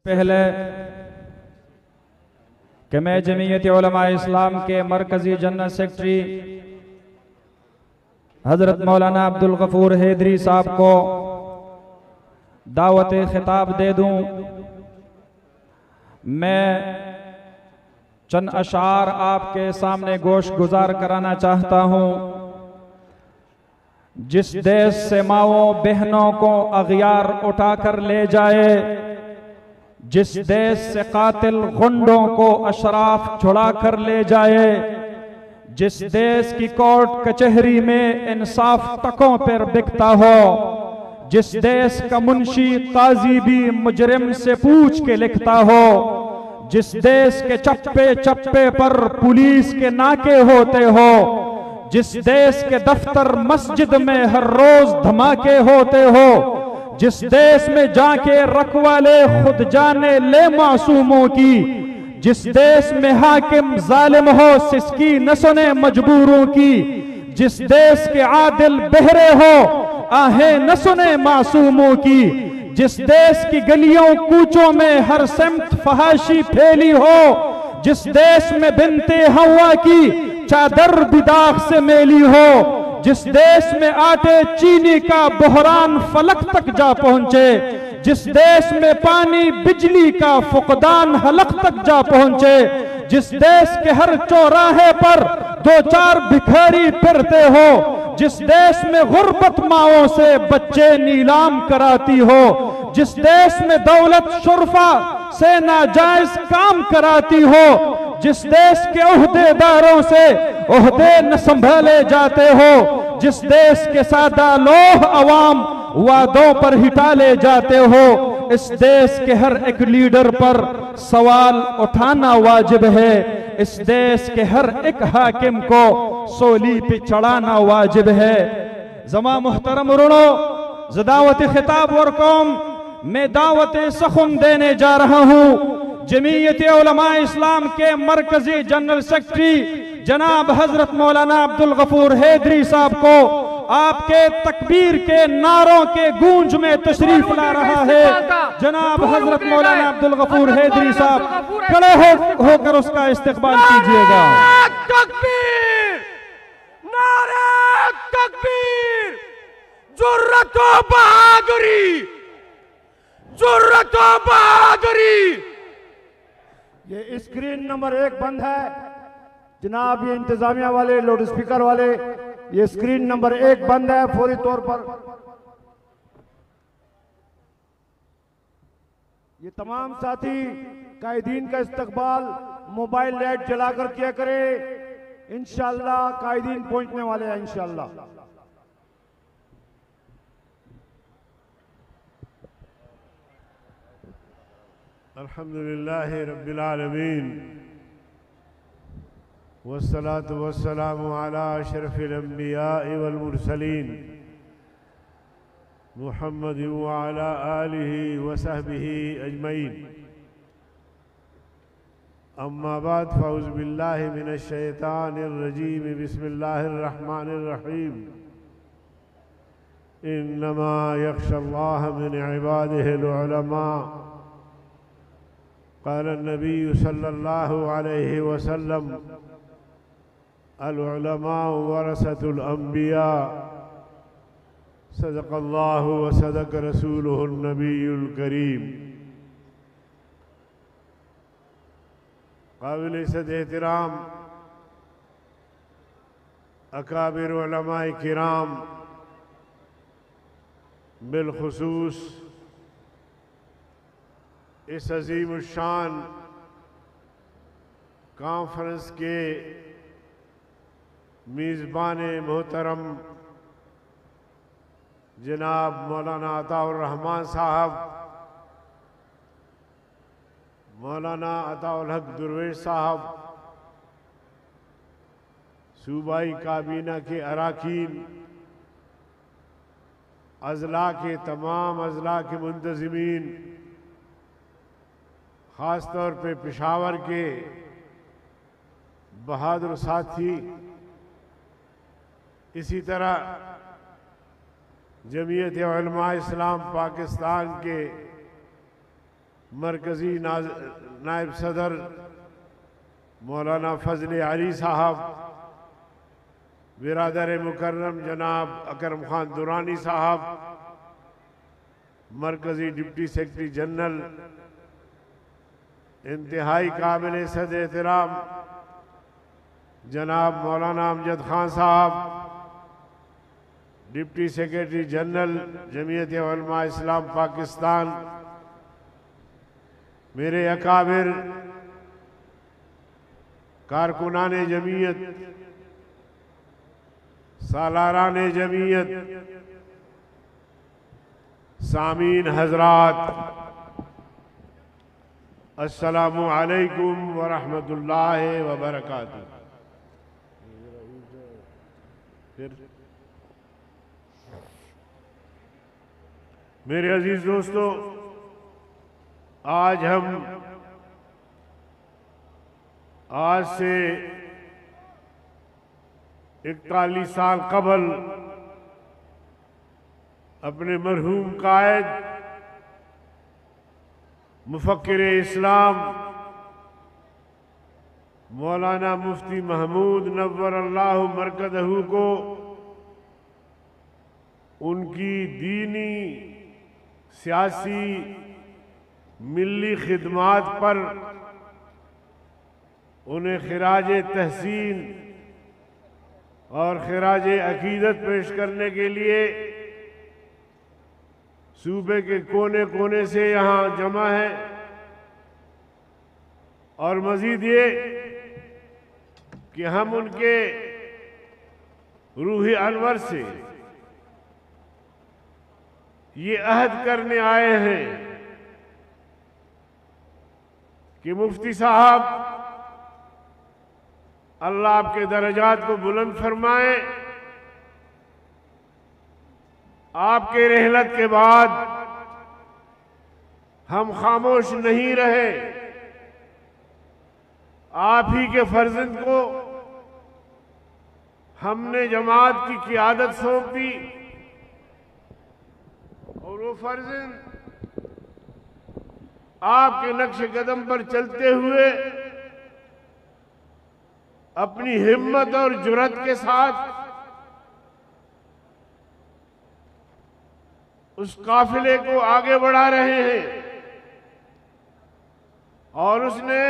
पहले कि मैं जमीयत उलमा इस्लाम के मरकजी जनरल सेक्रेटरी हजरत मौलाना अब्दुल गफूर हैदरी साहब को दावत खिताब दे दूं, मैं चंद अशार आपके सामने गोश गुजार कराना चाहता हूं। जिस देश से माओ बहनों को अगियार उठाकर ले जाए, जिस देश से कातिल गुंडों को अशराफ छुड़ा कर ले जाए, जिस देश की कोर्ट कचहरी में इंसाफ तकों पर बिकता हो, जिस देश का मुंशी काजी भी मुजरिम से पूछ के लिखता हो, जिस देश के चप्पे चप्पे पर पुलिस के नाके होते हो, जिस देश के दफ्तर मस्जिद में हर रोज धमाके होते हो, जिस देश में जाके रखवाले खुद जाने ले मासूमों की, जिस देश में हाकिम जालिम हो सिसकी न सुने मजबूरों की, जिस देश के आदिल बहरे हो आहें न सुने मासूमों की, जिस देश की गलियों कूचों में हर सिमत फहाशी फैली हो, जिस देश में बिनते हवा की चादर भी दाग से मेली हो, जिस देश में आटे चीनी का बहरान फलक तक जा पहुंचे, जिस देश में पानी बिजली का फुकदान हलक तक जा पहुंचे, जिस देश के हर चौराहे पर दो चार भिखारी फिरते हो, जिस देश में गुर्बत माओं से बच्चे नीलाम कराती हो, जिस देश में दौलत शुरफा से नाजायज काम कराती हो, जिस देश के ओहदेदारों से ओहदे न संभाले जाते हो, जिस देश के सादा लोह अवाम वादों पर हिटा ले जाते हो, इस देश के हर एक लीडर पर सवाल उठाना वाजिब है। इस देश के हर एक हाकिम को सोली पे चढ़ाना वाजिब है। जमा मुहतरम रुणो, दावत खिताब और कौम में दावत सखुन देने जा रहा हूं। जमीयत उलमा इस्लाम के मरकजी जनरल सेक्रेटरी जनाब हजरत मौलाना अब्दुल गफूर हैदरी साहब को आपके तकबीर के नारों के गूंज में तशरीफ ला रहा है। जनाब हजरत मौलाना अब्दुल गफूर हैदरी साहब खड़े होकर उसका इस्तकबाल कीजिएगा। तकबीर, नारे तकबीर, जुर्रत व बहादुरी, जुर्रत व बहादुरी। ये स्क्रीन नंबर 1 बंद है जनाब, ये इंतजामिया वाले लाउड स्पीकर वाले, ये स्क्रीन नंबर 1 बंद है फौरी तौर पर। ये तमाम साथी कायदीन का इस्तकबाल मोबाइल लाइट जलाकर किया करे, इंशाअल्लाह कायदीन पहुंचने वाले हैं इंशाअल्लाह। अल्हम्दुलिल्लाह रब्बिल आलमीन वस्सलातु वस्सलामु अला अशरफिल अंबिया वल मुरसलीन मुहम्मद व अला आलिहि व सहबिहि अजमईन। अम्मा बाद फ़ऊज़ु बिल्लाहि मिनश शैतानिर रजीम। बिस्मिल्लाहिर रहमानिर रहीम। इन्नमा यख्शल्लाह मिन इबादिहिल उलमा। क़ाल नबी सल्लल्लाहु अलैहि वसल्लम अल उलमा वरसतुल अंबिया। सदक़ल्लाहु व सदक़ रसूलुहुन नबियुल करीम। काबिल इज़्ज़त एहतराम अकाबिर उलमाए किराम, बिलखुसूस इस अजीम शान कॉन्फ्रेंस के मेज़बान मोहतरम जनाब मौलाना अताउर रहमान साहब, मौलाना अताउल हक दुर्वेश साहब, सूबाई काबीना के अराकीन, अज़ला के तमाम अज़ला के मुंतज़मीन, ख़ास तौर पे पेशावर के बहादुर साथी, इसी तरह जमीयत उलमा इस्लाम पाकिस्तान के मरकज़ी नायब सदर मौलाना फजल अली साहब, बिरादर मुकर्रम जनाब अकरम खान दुरानी साहब, मरकज़ी डिप्टी सेक्रेटरी जनरल इंतहाई काबिल सद एहतराम जनाब मौलाना अमजद खान साहब, deputy secretary general Jamiat Ulama इस्लाम पाकिस्तान, मेरे अकाबिर कारकुनान जमीयत, सालारान जमीयत, सामीन हजरात, अस्सलामु अलैकुम व रहमतुल्लाहि व बरकातुहू। मेरे अजीज दोस्तों, आज से 41 साल कबल अपने मरहूम कायद मुफक्किर इस्लाम मौलाना मुफ्ती महमूद नव्वरल्लाहु मरकज़हू को उनकी दीनी, सियासी, मिली खिदमात पर उन्हें खिराज तहसीन और खिराज अकीदत पेश करने के लिए सूबे के कोने कोने से यहाँ जमा है। और मजीद ये कि हम उनके रूही अनवर से ये अहद करने आए हैं कि मुफ्ती साहब, अल्लाह आपके दर्जात को बुलंद फरमाए। आपके रहलत के बाद हम खामोश नहीं रहे। आप ही के फर्जंद को हमने जमात की क़ियादत सौंप दी और वो फर्जंद आपके नक्श कदम पर चलते हुए अपनी हिम्मत और जुर्रत के साथ उस काफिले को आगे बढ़ा रहे हैं। और उसने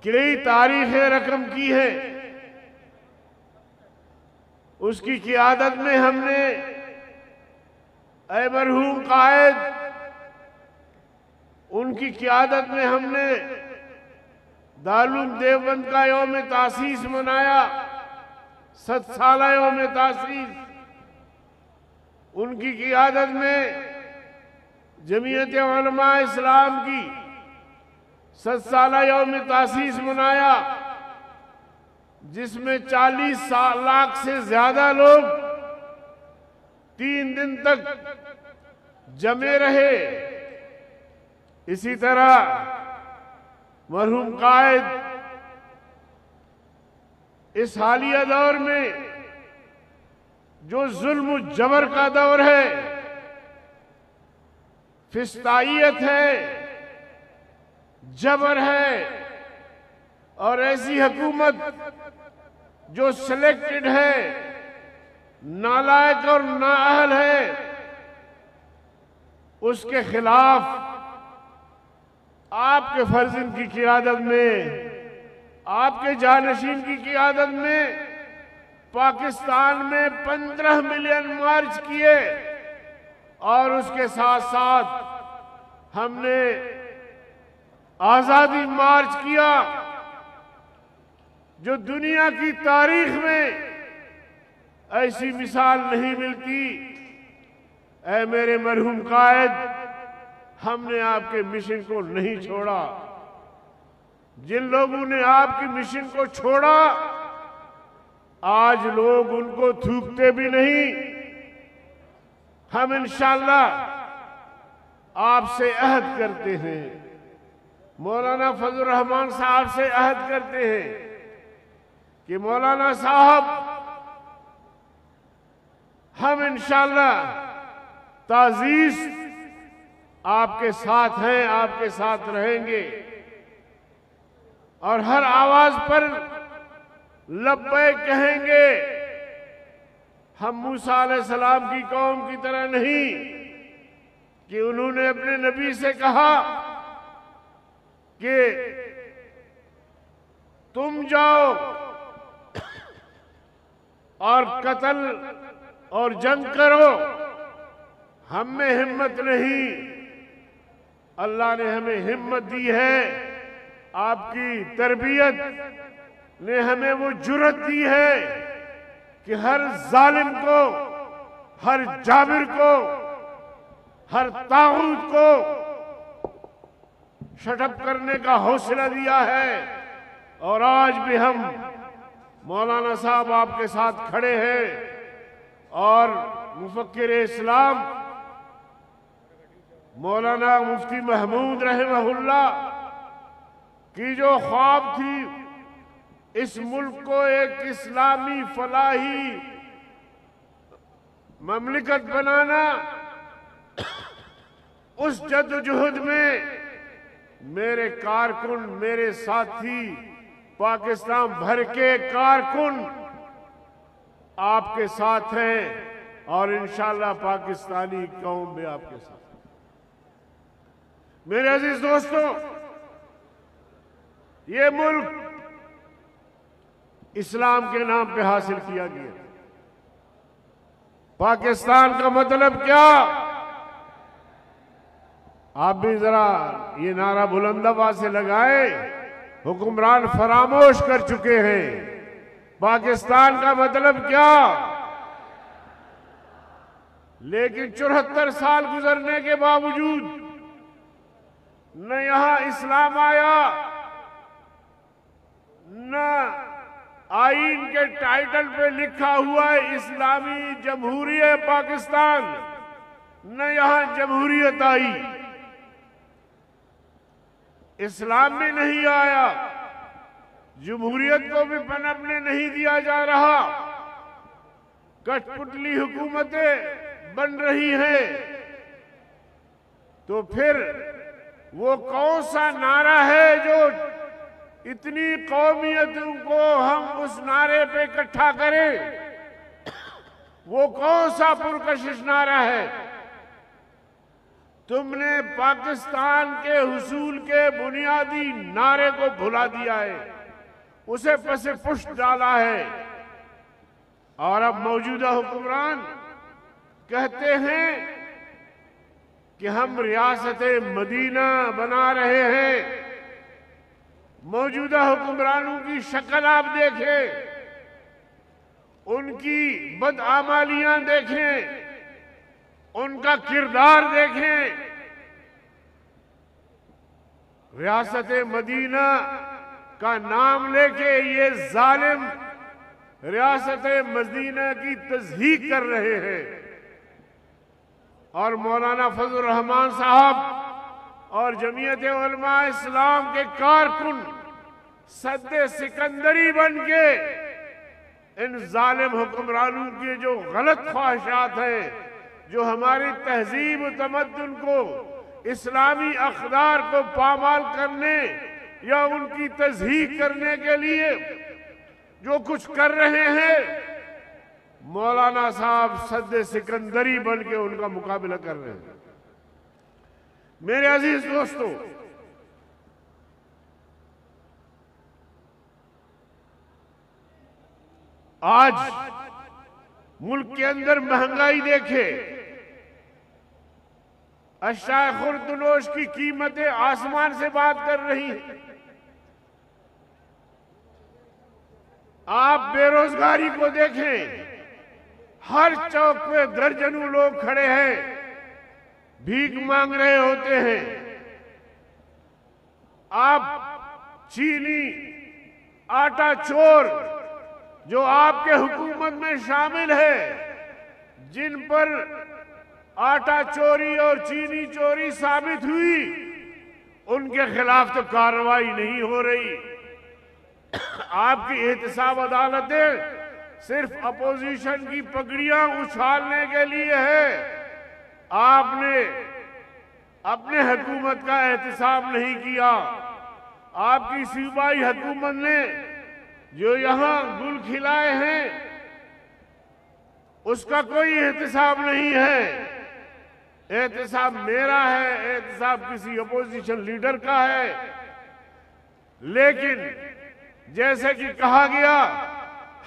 कई तारीखें रकम की है। उसकी क़ियादत में हमने ऐ मरहूम कायद, उनकी क़ियादत में हमने दारुल देवबंद का यौम तासीस मनाया, 7 साला यौम तासीस। उनकी क़ियादत में जमीयत उलमा इस्लाम की 7 साला यौम तासीस मनाया, जिसमें 40 लाख से ज्यादा लोग 3 दिन तक जमे रहे। इसी तरह मरहूम कायद इस हालिया दौर में जो जुल्म जबर का दौर है, फिस्तायत है, जबर है और ऐसी हुकूमत जो सिलेक्टेड है, नालायक और नाअहल है, उसके खिलाफ आपके फर्जंद की क़ियादत में, आपके जानशीन की क़ियादत में पाकिस्तान में 15 मिलियन मार्च किए। और उसके साथ साथ हमने आज़ादी मार्च किया, जो दुनिया की तारीख में ऐसी मिसाल नहीं मिलती। ऐ मेरे मरहूम कायद, हमने आपके मिशन को नहीं छोड़ा। जिन लोगों ने आपके मिशन को छोड़ा, आज लोग उनको थूकते भी नहीं। हम इंशाअल्लाह आपसे अहद करते हैं, मौलाना फजल रहमान साहब से अहद करते हैं कि मौलाना साहब, हम इंशाअल्लाह ताजीज़ आपके साथ हैं, आपके साथ रहेंगे और हर आवाज पर लब्बैक कहेंगे। हम मूसा अलैहिस्सलाम की कौम की तरह नहीं कि उन्होंने अपने नबी से कहा कि तुम जाओ और कत्ल और जंग करो, हम में हिम्मत नहीं। अल्लाह ने हमें हिम्मत दी है, आपकी तरबियत ने हमें वो जुर्रत दी है कि हर जालिम को, हर जाबिर को, हर तागूत को शटअप करने का हौसला दिया है। और आज भी हम मौलाना साहब आपके साथ खड़े हैं और मुफक्किर इस्लाम मौलाना मुफ्ती महमूद रहमहुल्लाह की जो ख्वाब थी इस मुल्क को एक इस्लामी फलाही ममलिकत बनाना, उस जद्दोजहद में मेरे कारकुन, मेरे साथी, पाकिस्तान भर के कारकुन आपके साथ हैं और इंशाअल्लाह पाकिस्तानी कौम भी आपके साथ। मेरे अजीज दोस्तों, ये मुल्क इस्लाम के नाम पे हासिल किया गया। पाकिस्तान का मतलब क्या? आप भी जरा ये नारा बुलंदाबाद से लगाए। हुक्मरान फरामोश कर चुके हैं। पाकिस्तान का मतलब क्या? लेकिन 74 साल गुजरने के बावजूद न यहां इस्लाम आया, न आईन के टाइटल पे लिखा हुआ है इस्लामी जमहूरियत पाकिस्तान, न यहां जमहूरियत आई। इस्लाम भी नहीं आया, जमहूरियत को भी पनपने नहीं दिया जा रहा। कठपुतली हुकूमतें बन रही हैं। तो फिर वो कौन सा नारा है जो इतनी कौमियतों को हम उस नारे पे इकट्ठा करें? वो कौन सा पुरकशिश नारा है? तुमने पाकिस्तान के हुसूल के बुनियादी नारे को भुला दिया है, उसे पसे पुष्ट डाला है। और अब मौजूदा हुक्मरान कहते हैं कि हम रियासत मदीना बना रहे हैं। मौजूदा हुक्मरानों की शक्ल आप देखें, उनकी बदआमालियां देखें, उनका किरदार देखें। रियासत मदीना का नाम लेके ये जालिम रियासत मदीना की तज़हीक कर रहे हैं। और मौलाना फजल रहमान साहब और जमीयत उलमा इस्लाम के कारकुन सद्दे सिकंदरी बन के इन जालिम हुक्मरानों की जो गलत ख्वाहिशात हैं, जो हमारी तहजीब तमद्दुन को, इस्लामी अक़दार को पामाल करने या उनकी तज़हीक करने के लिए जो कुछ कर रहे हैं, मौलाना साहब सद्दे सिकंदरी बन के उनका मुकाबला कर रहे हैं। मेरे अजीज दोस्तों, आज मुल्क के अंदर महंगाई देखे, अशाए खुर्दनोश की कीमतें आसमान से बात कर रही हैं। आप बेरोजगारी को देखें, हर चौक पे दर्जनों लोग खड़े हैं, भीख मांग रहे होते हैं। आप चीनी आटा चोर जो आपके हुकूमत में शामिल है, जिन पर आटा चोरी और चीनी चोरी साबित हुई, उनके खिलाफ तो कार्रवाई नहीं हो रही। आपकी एहतसाब अदालतें सिर्फ अपोजिशन की पगड़ियां उछालने के लिए है। आपने अपने हुकूमत का एहतिसाब नहीं किया। आपकी सूबाई हुकूमत ने जो यहां गुल खिलाए हैं उसका कोई एहतिसाब नहीं है। एहतिसाब मेरा है, एहतिसाब किसी अपोजिशन लीडर का है। लेकिन जैसे कि कहा गया,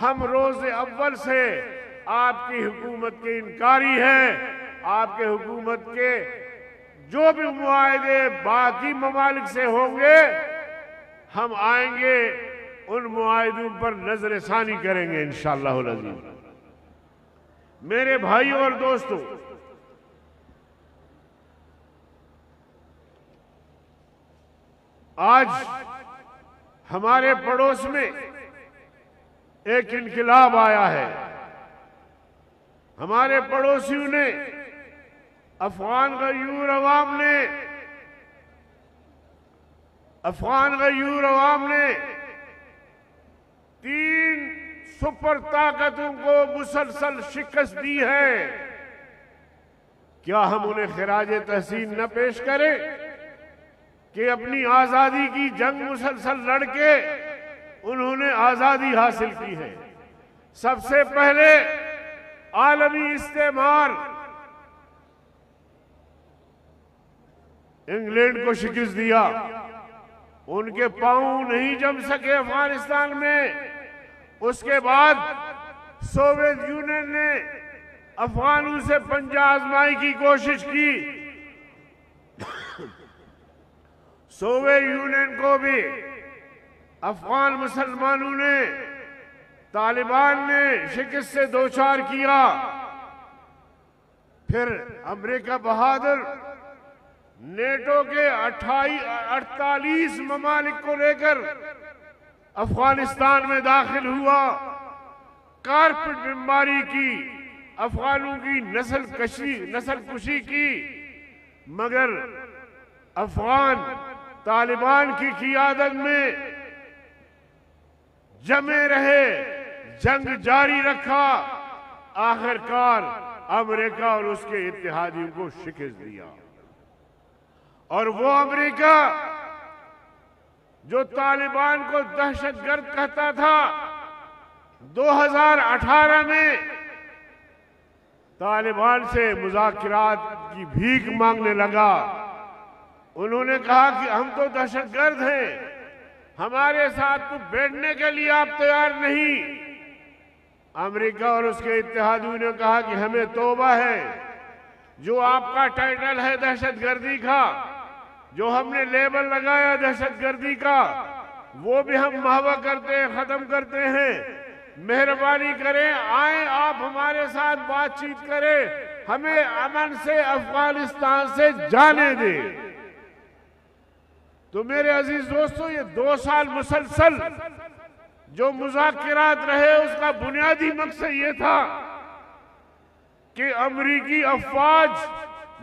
हम रोज अव्वल से आपकी हुकूमत के इनकारी हैं। आपके हुकूमत के जो भी मुआहदे बाकी ममालिक से होंगे, हम आएंगे, उन मुआहदों पर नजरसानी करेंगे इंशाअल्लाह अज़ीज़। मेरे भाइयों और दोस्तों, आज हमारे पड़ोस में एक इनकलाब आया है। हमारे पड़ोसियों ने, अफगान गयूर अवाम ने 3 सुपर ताकतों को मुसलसल शिकस्त दी है। क्या हम उन्हें खिराज तहसीन न पेश करें कि अपनी आजादी की जंग मुसलसल लड़के उन्होंने आजादी हासिल की है। सबसे पहले आलमी इस्तेमार इंग्लैंड को शिकस्त दिया। उनके पांव नहीं जम सके अफगानिस्तान में। उसके बाद सोवियत यूनियन ने अफगानों से पंजा आजमाई की कोशिश की। सोवियत यूनियन को भी अफगान मुसलमानों ने, तालिबान ने शिकस्त से दो चार किया। फिर अमेरिका बहादुर नेटो के 48 ममालिक को लेकर अफगानिस्तान में दाखिल हुआ। कारपेट बीमारी की, अफगानों की नस्ल कुशी की, मगर अफगान तालिबान की क़ियादत में जमे रहे, जंग जारी रखा। आखिरकार अमेरिका और उसके इत्तेहादियों को शिकस्त दिया। और वो अमेरिका जो तालिबान को दहशतगर्द कहता था, 2018 में तालिबान से मुज़ाकरात की भीख मांगने लगा। उन्होंने कहा कि हम तो दहशतगर्द हैं, हमारे साथ तो बैठने के लिए आप तैयार नहीं। अमेरिका और उसके इत्तेहादियों ने कहा कि हमें तौबा है, जो आपका टाइटल है दहशतगर्दी का, जो हमने लेबल लगाया दहशतगर्दी का, वो भी हम महवा करते हैं, खत्म करते हैं। मेहरबानी करें, आए आप हमारे साथ बातचीत करें, हमें अमन से अफगानिस्तान से जाने दें। तो मेरे अजीज दोस्तों, ये 2 साल मुसलसल जो मुज़ाकरात रहे, उसका बुनियादी मकसद ये था कि अमरीकी अफवाज,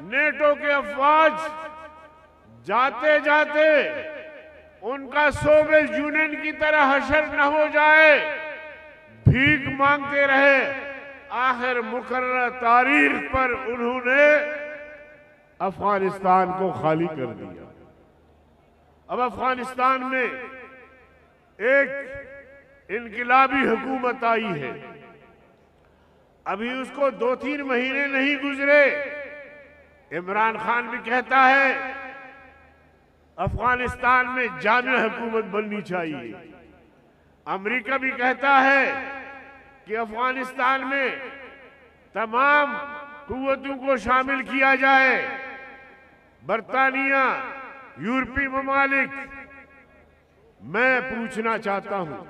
नेटो के अफवाज जाते जाते उनका सोवियत यूनियन की तरह हशर न हो जाए, भीख मांगते रहे। आखिर मुकर्रर तारीख पर उन्होंने अफगानिस्तान को खाली कर दिया। अब अफगानिस्तान में एक इनकलाबी हुकूमत आई है। अभी उसको 2-3 महीने नहीं गुजरे, इमरान खान भी कहता है अफगानिस्तान में जामिया हुकूमत बननी चाहिए। अमेरिका भी कहता है कि अफगानिस्तान में तमाम कुव्वतों को शामिल किया जाए। बरतानिया, यूरोपीय ममालिक, मैं पूछना चाहता हूं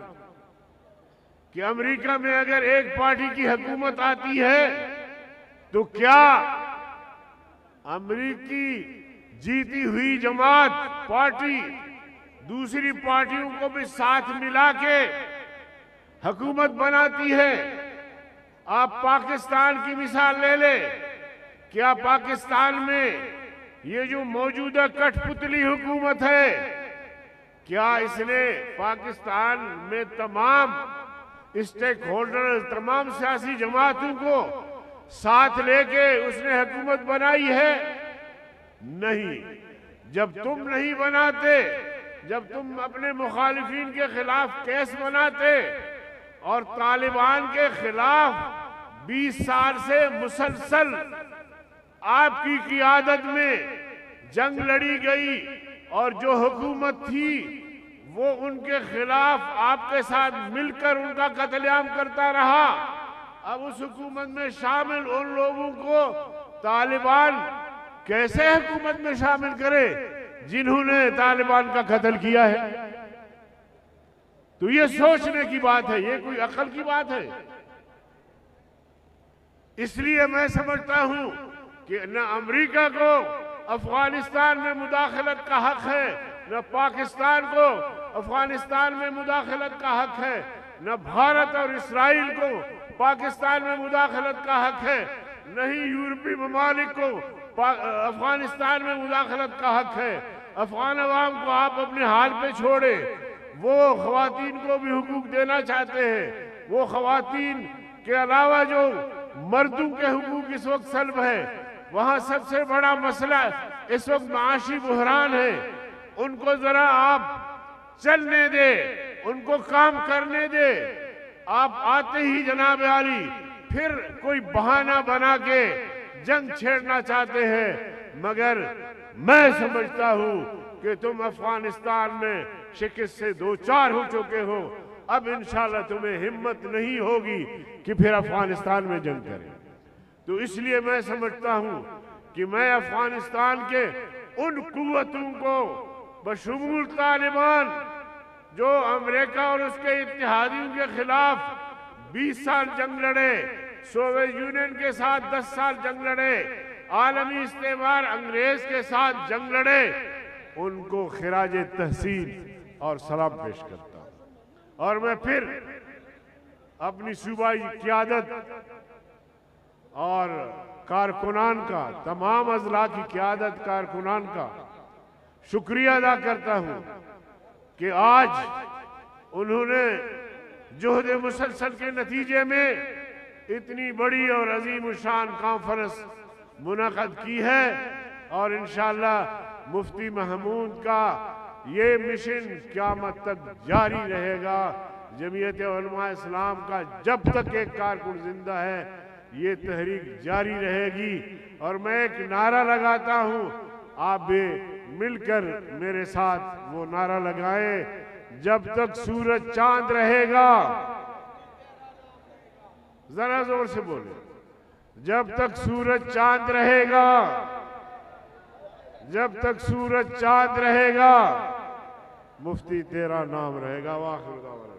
कि अमेरिका में अगर एक पार्टी की हुकूमत आती है तो क्या अमेरिकी जीती हुई जमात पार्टी दूसरी पार्टियों को भी साथ मिला के हुकूमत बनाती है? आप पाकिस्तान की मिसाल ले ले। क्या पाकिस्तान में ये जो मौजूदा कठपुतली हुकूमत है, क्या इसने पाकिस्तान में तमाम स्टेक होल्डर, तमाम सियासी जमातों को साथ लेके उसने हुकूमत बनाई है? नहीं, जब तुम नहीं बनाते, जब तुम अपने मुखालिफिन के खिलाफ केस बनाते और तालिबान के खिलाफ 20 साल से मुसलसल आपकी क़ियादत में जंग लड़ी गई और जो हुकूमत थी वो उनके खिलाफ आपके साथ मिलकर उनका कत्लेआम करता रहा, अब उस हुकूमत में शामिल उन लोगों को तालिबान कैसे हुकूमत में शामिल करे जिन्होंने तालिबान का कत्ल किया है? तो ये सोचने की बात है, ये कोई अकल की बात है? इसलिए मैं समझता हूं कि न अमेरिका को अफगानिस्तान में मुदाखलत का हक है, न पाकिस्तान को अफगानिस्तान में मुदाखलत का हक है, न भारत और इस्राइल को पाकिस्तान में मुदाखलत का हक है, न ही यूरोपीय ममालिक को अफगानिस्तान में मुदाखलत का हक है। अफगान अवाम को आप अपने हाल पे छोड़े, वो खवातीन को भी हुकूक देना चाहते हैं। वो खवातीन के अलावा जो मर्दों के हुकूक इस वक्त सल्ब है, वहाँ सबसे बड़ा मसला इस वक्त माशी बुहरान है। उनको जरा आप चलने दे, उनको काम करने दे। आप आते ही जनाब आली फिर कोई बहाना बना के जंग छेड़ना चाहते हैं, मगर मैं समझता हूं कि तुम अफगानिस्तान में शिकस्त से 2-4 हो चुके हो। अब इंशाल्लाह तुम्हें हिम्मत नहीं होगी कि फिर अफगानिस्तान में जंग करें। तो इसलिए मैं समझता हूं कि मैं अफगानिस्तान के उन कुव्वतों को बशमूल तालिबान जो अमेरिका और उसके इत्तेहादियों के खिलाफ 20 साल जंग लड़े, सोवियत यूनियन के साथ 10 साल जंग लड़े, आलमी इस्तेमार अंग्रेज के साथ जंग लड़े, उनको खिराज तहसीन और सलाम पेश करता हूं। और मैं फिर अपनी सूबाई क़ियादत और कारकुनान का, तमाम अजला की क़ियादत कारकुनान का शुक्रिया अदा करता हूं कि आज उन्होंने जोहद मुसलसल के नतीजे में इतनी बड़ी और अजीम शान कॉन्फ्रेंस मुनक़द की है। और इंशाअल्लाह मुफ्ती महमूद का ये मिशन क़यामत तक जारी रहेगा। जमीयत उलमा इस्लाम का जब तक एक कारकुन जिंदा है ये तहरीक जारी रहेगी। और मैं एक नारा लगाता हूँ, आप भी मिलकर मेरे साथ वो नारा लगाएं, जब तक सूरज चांद रहेगा, जरा जोर से बोले, जब तक सूरज चांद रहेगा, जब तक सूरज चांद रहेगा, मुफ्ती तेरा नाम रहेगा। वाखिर दावरा।